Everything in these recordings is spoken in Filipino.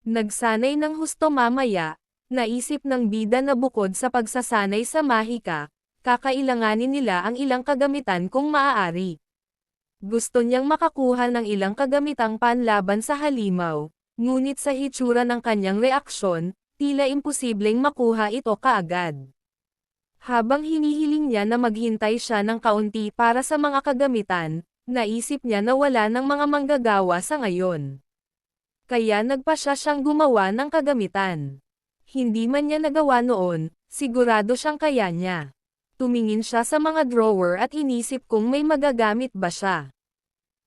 Nagsanay ng husto mamaya, naisip ng bida na bukod sa pagsasanay sa mahika, kakailanganin nila ang ilang kagamitan kung maaari. Gusto niyang makakuha ng ilang kagamitang panlaban sa halimaw, ngunit sa hitsura ng kanyang reaksyon, tila imposibleng makuha ito kaagad. Habang hinihiling niya na maghintay siya ng kaunti para sa mga kagamitan, naisip niya na wala ng mga manggagawa sa ngayon. Kaya nagpasya siyang gumawa ng kagamitan. Hindi man niya nagawa noon, sigurado siyang kaya niya. Tumingin siya sa mga drawer at inisip kung may magagamit ba siya.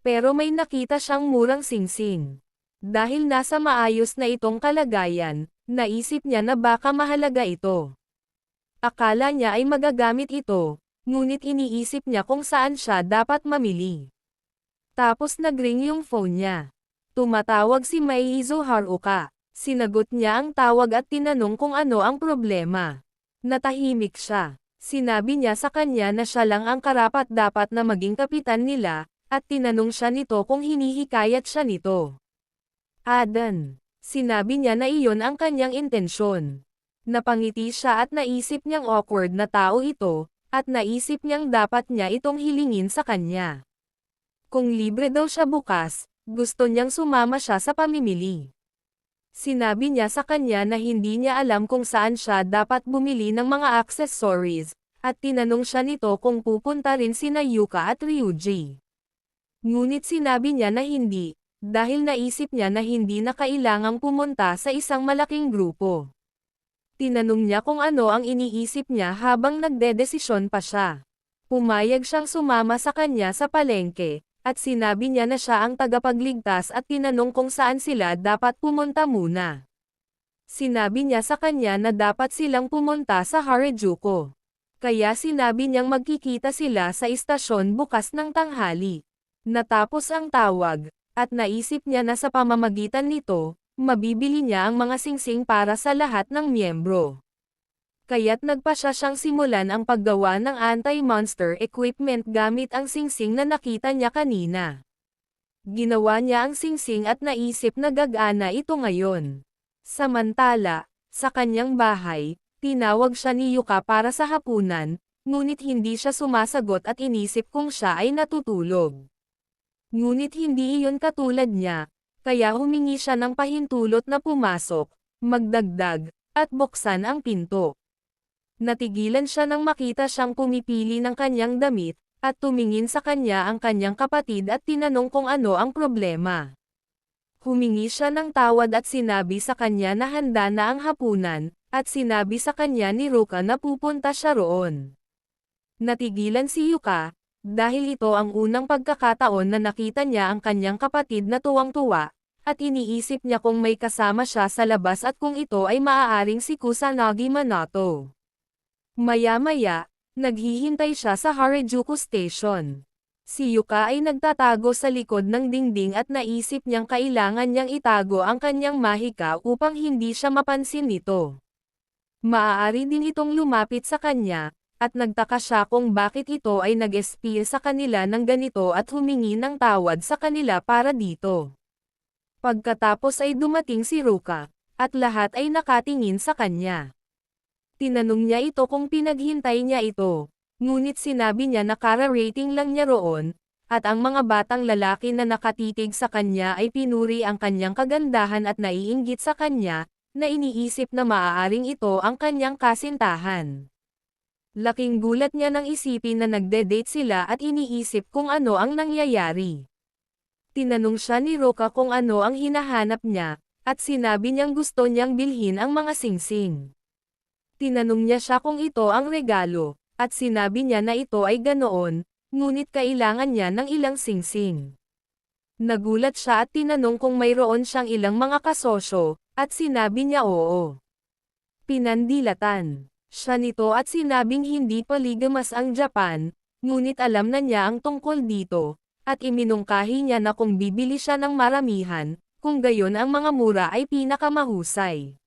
Pero may nakita siyang murang singsing. Dahil nasa maayos na itong kalagayan, naisip niya na baka mahalaga ito. Akala niya ay magagamit ito, ngunit iniisip niya kung saan siya dapat mamili. Tapos nagring yung phone niya. Tumatawag si Maizu Haruka. Sinagot niya ang tawag at tinanong kung ano ang problema. Natahimik siya. Sinabi niya sa kanya na siya lang ang karapat-dapat na maging kapitan nila, at tinanong siya nito kung hinihikayat siya nito. Adan. Sinabi niya na iyon ang kanyang intensyon. Napangiti siya at naisip niyang awkward na tao ito, at naisip niyang dapat niya itong hilingin sa kanya. Kung libre daw siya bukas, gusto niyang sumama siya sa pamimili. Sinabi niya sa kanya na hindi niya alam kung saan siya dapat bumili ng mga accessories, at tinanong siya nito kung pupunta rin sina Yuka at Ryuji. Ngunit sinabi niya na hindi, dahil naisip niya na hindi na kailangang pumunta sa isang malaking grupo. Tinanong niya kung ano ang iniisip niya habang nagdedesisyon pa siya. Pumayag siyang sumama sa kanya sa palengke, at sinabi niya na siya ang tagapagligtas at tinanong kung saan sila dapat pumunta muna. Sinabi niya sa kanya na dapat silang pumunta sa Harajuku. Kaya sinabi niyang magkikita sila sa istasyon bukas ng tanghali. Natapos ang tawag, at naisip niya na sa pamamagitan nito, mabibili niya ang mga singsing para sa lahat ng miyembro. Kaya't nagpasya siyang simulan ang paggawa ng anti-monster equipment gamit ang singsing na nakita niya kanina. Ginawa niya ang singsing at naisip na gagana ito ngayon. Samantala, sa kanyang bahay, tinawag siya ni Yuka para sa hapunan, ngunit hindi siya sumasagot at inisip kung siya ay natutulog. Ngunit hindi iyon katulad niya, kaya humingi siya ng pahintulot na pumasok, magdagdag, at buksan ang pinto. Natigilan siya nang makita siyang pumipili ng kanyang damit, at tumingin sa kanya ang kanyang kapatid at tinanong kung ano ang problema. Humingi siya ng tawad at sinabi sa kanya na handa na ang hapunan, at sinabi sa kanya ni Ruka na pupunta siya roon. Natigilan si Yuka, dahil ito ang unang pagkakataon na nakita niya ang kanyang kapatid na tuwang-tuwa, at iniisip niya kung may kasama siya sa labas at kung ito ay maaaring si Kusanagi Minato. Maya-maya, naghihintay siya sa Harajuku Station. Si Yuka ay nagtatago sa likod ng dingding at naisip niyang kailangan niyang itago ang kanyang mahika upang hindi siya mapansin nito. Maaari din itong lumapit sa kanya, at nagtaka siya kung bakit ito ay nag-espia sa kanila ng ganito at humingi ng tawad sa kanila para dito. Pagkatapos ay dumating si Ruka, at lahat ay nakatingin sa kanya. Tinanong niya ito kung pinaghintay niya ito, ngunit sinabi niya na kara-rating lang niya roon, at ang mga batang lalaki na nakatitig sa kanya ay pinuri ang kanyang kagandahan at naiinggit sa kanya, na iniisip na maaaring ito ang kanyang kasintahan. Laking gulat niya nang isipin na nagde-date sila at iniisip kung ano ang nangyayari. Tinanong siya ni Ruka kung ano ang hinahanap niya, at sinabi niyang gusto niyang bilhin ang mga singsing. Tinanong niya siya kung ito ang regalo, at sinabi niya na ito ay ganoon, ngunit kailangan niya ng ilang singsing. Nagulat siya at tinanong kung mayroon siyang ilang mga kasosyo, at sinabi niya oo. Pinandilatan siya nito at sinabing hindi polygamous ang Japan, ngunit alam na niya ang tungkol dito, at iminungkahi niya na kung bibili siya ng maramihan, kung gayon ang mga mura ay pinakamahusay.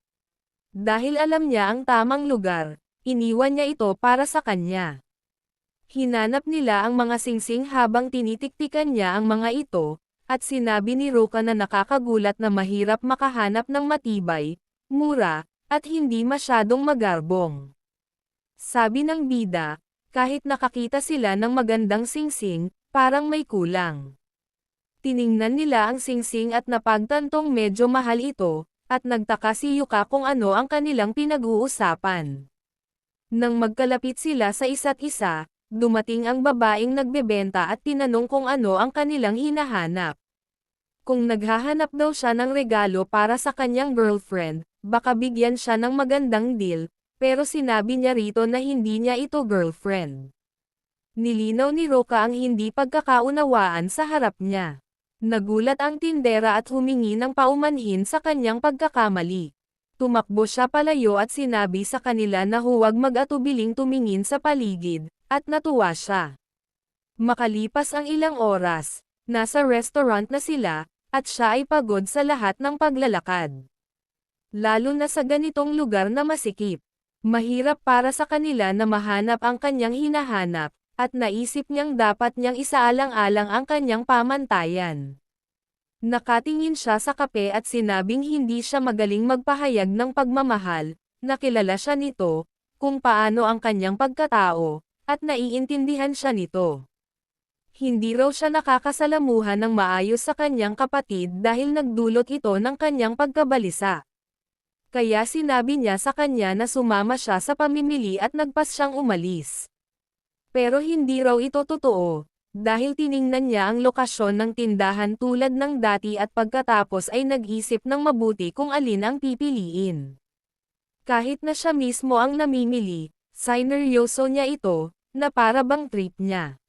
Dahil alam niya ang tamang lugar, iniwan niya ito para sa kanya. Hinanap nila ang mga singsing habang tinitiktikan niya ang mga ito, at sinabi ni Ruka na nakakagulat na mahirap makahanap ng matibay, mura, at hindi masyadong magarbong. Sabi ng bida, kahit nakakita sila ng magandang singsing, parang may kulang. Tiningnan nila ang singsing at napagtantong medyo mahal ito, at nagtaka si Yuka kung ano ang kanilang pinag-uusapan. Nang magkalapit sila sa isa't isa, dumating ang babaeng nagbebenta at tinanong kung ano ang kanilang hinahanap. Kung naghahanap daw siya ng regalo para sa kanyang girlfriend, baka bigyan siya ng magandang deal, pero sinabi niya rito na hindi niya ito girlfriend. Nilinaw ni Ruka ang hindi pagkakaunawaan sa harap niya. Nagulat ang tindera at humingi ng paumanhin sa kanyang pagkakamali. Tumakbo siya palayo at sinabi sa kanila na huwag mag-atubiling tumingin sa paligid, at natuwa siya. Makalipas ang ilang oras, nasa restaurant na sila, at siya ay pagod sa lahat ng paglalakad. Lalo na sa ganitong lugar na masikip. Mahirap para sa kanila na mahanap ang kanyang hinahanap, at naisip niyang dapat niyang isaalang-alang ang kanyang pamantayan. Nakatingin siya sa kape at sinabing hindi siya magaling magpahayag ng pagmamahal, nakilala siya nito, kung paano ang kanyang pagkatao, at naiintindihan siya nito. Hindi raw siya nakakasalamuhan ng maayos sa kanyang kapatid dahil nagdulot ito ng kanyang pagkabalisa. Kaya sinabi niya sa kanya na sumama siya sa pamimili at nagpas siyang umalis. Pero hindi raw ito totoo, dahil tiningnan niya ang lokasyon ng tindahan tulad ng dati at pagkatapos ay nag-isip ng mabuti kung alin ang pipiliin. Kahit na siya mismo ang namimili, sineryoso niya ito, na para bang trip niya.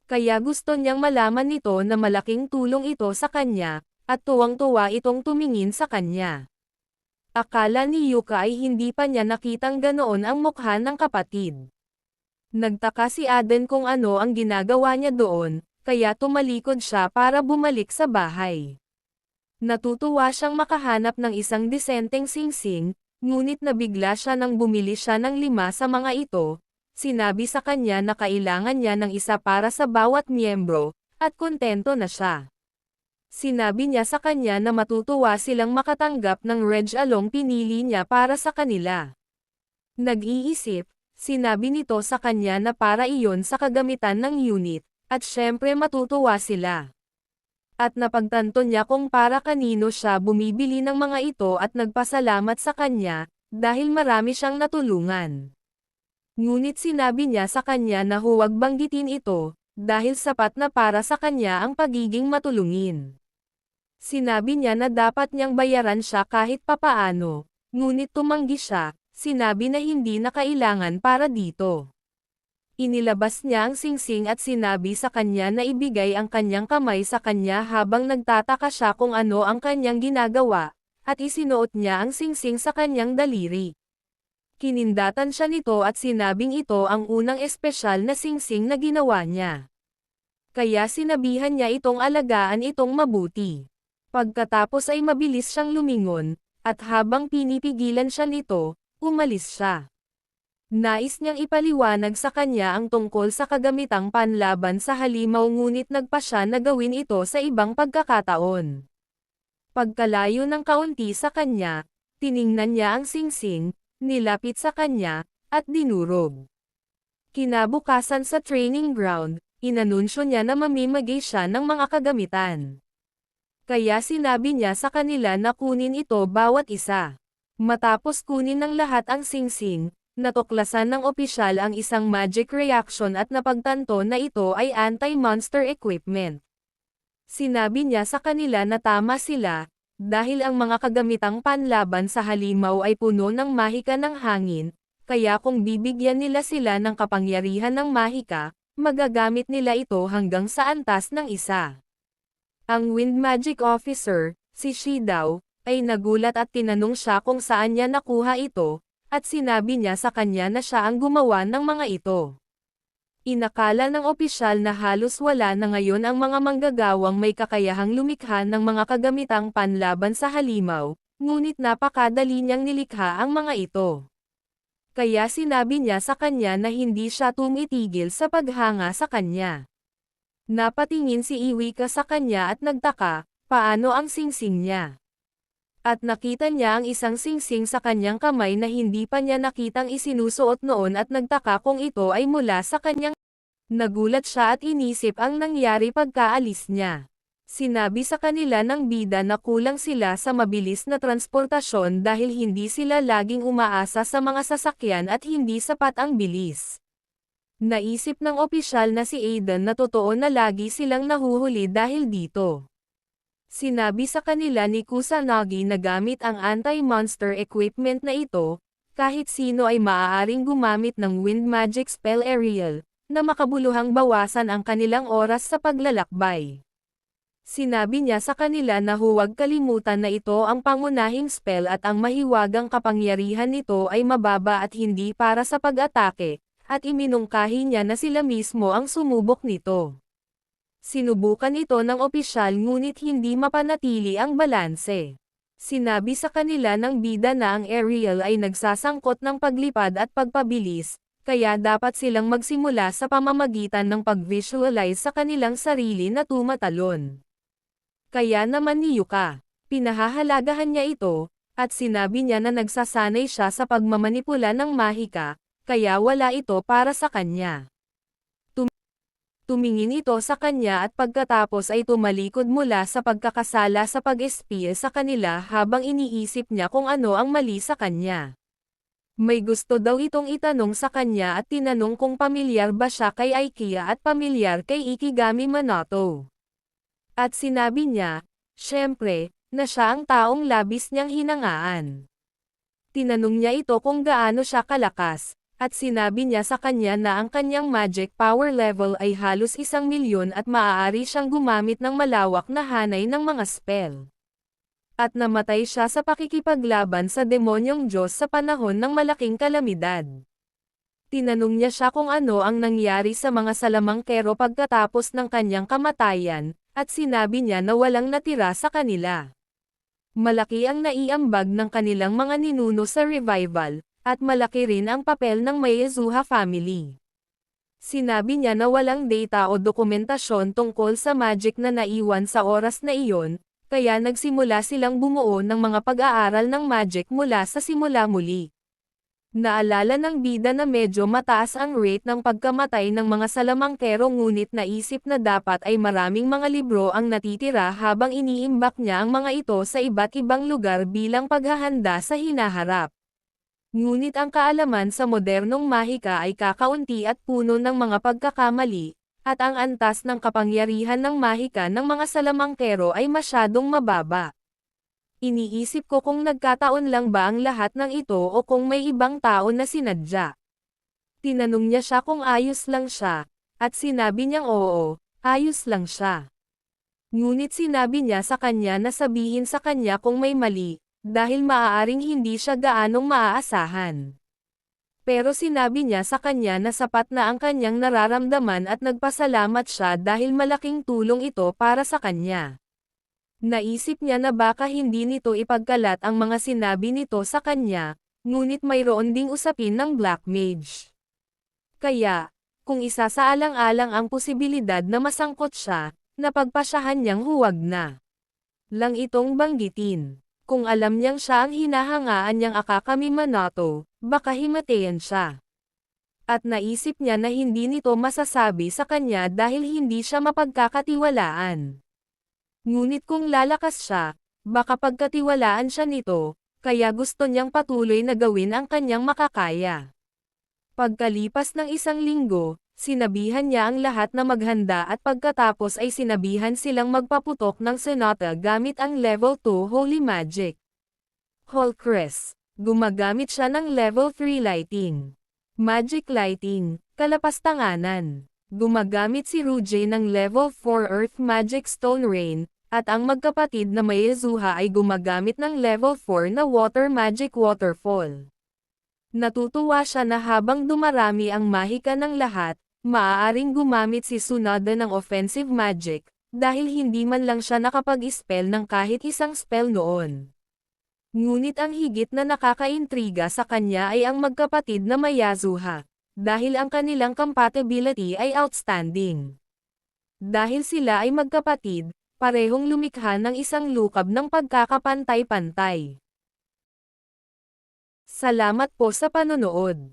Kaya gusto niyang malaman nito na malaking tulong ito sa kanya, at tuwang-tuwa itong tumingin sa kanya. Akala ni Yuka ay hindi pa niya nakitang ganoon ang mukha ng kapatid. Nagtaka si Aden kung ano ang ginagawa niya doon, kaya tumalikod siya para bumalik sa bahay. Natutuwa siyang makahanap ng isang disenteng singsing, ngunit nabigla siya nang bumili siya ng 5 sa mga ito. Sinabi sa kanya na kailangan niya ng isa para sa bawat miyembro, at kontento na siya. Sinabi niya sa kanya na matutuwa silang makatanggap ng reg-along pinili niya para sa kanila. Nag-iisip, sinabi nito sa kanya na para iyon sa kagamitan ng unit, at syempre matutuwa sila. At napagtanto niya kung para kanino siya bumibili ng mga ito at nagpasalamat sa kanya, dahil marami siyang natulungan. Ngunit sinabi niya sa kanya na huwag banggitin ito, dahil sapat na para sa kanya ang pagiging matulungin. Sinabi niya na dapat niyang bayaran siya kahit papaano, ngunit tumanggi siya, sinabi na hindi na kailangan para dito. Inilabas niya ang singsing at sinabi sa kanya na ibigay ang kanyang kamay sa kanya habang nagtataka siya kung ano ang kanyang ginagawa, at isinuot niya ang singsing sa kanyang daliri. Kinindatan siya nito at sinabing ito ang unang espesyal na singsing na ginawa niya. Kaya sinabihan niya itong alagaan itong mabuti. Pagkatapos ay mabilis siyang lumingon, at habang pinipigilan siya nito, umalis siya. Nais niyang ipaliwanag sa kanya ang tungkol sa kagamitang panlaban sa halimaw ngunit nagpa siya na gawin ito sa ibang pagkakataon. Pagkalayo ng kaunti sa kanya, tiningnan niya ang singsing, nilapit sa kanya, at dinurog. Kinabukasan sa training ground, inanunsyo niya na mamimigay siya ng mga kagamitan. Kaya sinabi niya sa kanila na kunin ito bawat isa. Matapos kunin ng lahat ang singsing, natuklasan ng opisyal ang isang magic reaction at napagtanto na ito ay anti-monster equipment. Sinabi niya sa kanila na tama sila, dahil ang mga kagamitang panlaban sa halimaw ay puno ng mahika ng hangin, kaya kung bibigyan nila sila ng kapangyarihan ng mahika, magagamit nila ito hanggang sa antas ng isa. Ang Wind Magic Officer, si Shidao, ay nagulat at tinanong siya kung saan niya nakuha ito, at sinabi niya sa kanya na siya ang gumawa ng mga ito. Inakala ng opisyal na halos wala na ngayon ang mga manggagawang may kakayahang lumikha ng mga kagamitang panlaban sa halimaw, ngunit napakadali niyang nilikha ang mga ito. Kaya sinabi niya sa kanya na hindi siya tumitigil sa paghanga sa kanya. Napatingin si Iwika sa kanya at nagtaka, paano ang singsing niya? At nakita niya ang isang singsing sa kanyang kamay na hindi pa niya nakitang isinusuot noon at nagtaka kung ito ay mula sa kanyang. Nagulat siya at inisip ang nangyari pagkaalis niya. Sinabi sa kanila ng bida na kulang sila sa mabilis na transportasyon dahil hindi sila laging umaasa sa mga sasakyan at hindi sapat ang bilis. Naisip ng opisyal na si Aiden na totoo na lagi silang nahuhuli dahil dito. Sinabi sa kanila ni Kusanagi na gamit ang anti-monster equipment na ito, kahit sino ay maaaring gumamit ng wind magic spell Ariel, na makabuluhang bawasan ang kanilang oras sa paglalakbay. Sinabi niya sa kanila na huwag kalimutan na ito ang pangunahing spell at ang mahiwagang kapangyarihan nito ay mababa at hindi para sa pag-atake, at iminungkahi niya na sila mismo ang sumubok nito. Sinubukan ito ng opisyal ngunit hindi mapanatili ang balanse. Sinabi sa kanila ng bida na ang Ariel ay nagsasangkot ng paglipad at pagpabilis, kaya dapat silang magsimula sa pamamagitan ng pag-visualize sa kanilang sarili na tumatalon. Kaya naman ni Yuka, pinahahalagahan niya ito, at sinabi niya na nagsasanay siya sa pagmamanipula ng mahika, kaya wala ito para sa kanya. Tumingin ito sa kanya at pagkatapos ay tumalikod mula sa pagkakasala sa pag-espiya sa kanila habang iniisip niya kung ano ang mali sa kanya. May gusto daw itong itanong sa kanya at tinanong kung pamilyar ba siya kay IKEA at pamilyar kay Ikigami Manoto. At sinabi niya, syempre, na siya ang taong labis niyang hinangaan. Tinanong niya ito kung gaano siya kalakas, at sinabi niya sa kanya na ang kanyang magic power level ay halos 1,000,000 at maaari siyang gumamit ng malawak na hanay ng mga spell. At namatay siya sa pakikipaglaban sa demonyong Diyos sa panahon ng malaking kalamidad. Tinanong niya siya kung ano ang nangyari sa mga salamangkero pagkatapos ng kanyang kamatayan, at sinabi niya na walang natira sa kanila. Malaki ang naiambag ng kanilang mga ninuno sa revival, at malaki rin ang papel ng Maezuha family. Sinabi niya na walang data o dokumentasyon tungkol sa magic na naiwan sa oras na iyon, kaya nagsimula silang bumuo ng mga pag-aaral ng magic mula sa simula muli. Naalala ng bida na medyo mataas ang rate ng pagkamatay ng mga salamangkero ngunit naisip na dapat ay maraming mga libro ang natitira habang iniimbak niya ang mga ito sa iba't ibang lugar bilang paghahanda sa hinaharap. Ngunit ang kaalaman sa modernong mahika ay kakaunti at puno ng mga pagkakamali, at ang antas ng kapangyarihan ng mahika ng mga salamangkero ay masyadong mababa. Iniisip ko kung nagkataon lang ba ang lahat ng ito o kung may ibang tao na sinadya. Tinanong niya siya kung ayos lang siya, at sinabi niyang oo, ayos lang siya. Ngunit sinabi niya sa kanya na sabihin sa kanya kung may mali, dahil maaaring hindi siya gaanong maaasahan. Pero sinabi niya sa kanya na sapat na ang kanyang nararamdaman at nagpasalamat siya dahil malaking tulong ito para sa kanya. Naisip niya na baka hindi nito ipagkalat ang mga sinabi nito sa kanya, ngunit mayroon ding usapin ng Black Mage. Kaya, kung isasaalang-alang ang posibilidad na masangkot siya, napagpasyahan niyang huwag na lang itong banggitin. Kung alam niyang siya ang hinahangaan niyang Akakami Manoto, baka himatayan siya. At naisip niya na hindi nito masasabi sa kanya dahil hindi siya mapagkakatiwalaan. Ngunit kung lalakas siya, baka pagkatiwalaan siya nito, kaya gusto niyang patuloy na gawin ang kanyang makakaya. Pagkalipas ng 1 linggo, sinabihan niya ang lahat na maghanda at pagkatapos ay sinabihan silang magpaputok ng Sonata gamit ang level 2 Holy Magic. Holcrest. Gumagamit siya ng level 3 Lighting. Magic Lighting, Kalapastanganan. Gumagamit si Rujay ng level 4 Earth Magic Stone Rain, at ang magkapatid na Maezuha ay gumagamit ng level 4 na Water Magic Waterfall. Natutuwa siya na habang dumarami ang mahika ng lahat, maaaring gumamit si Tsunade ng offensive magic, dahil hindi man lang siya nakapag-spell ng kahit isang spell noon. Ngunit ang higit na nakakaintriga sa kanya ay ang magkapatid na Maezuha, dahil ang kanilang compatibility ay outstanding. Dahil sila ay magkapatid, parehong lumikha ng isang lukab ng pagkakapantay-pantay. Salamat po sa panonood.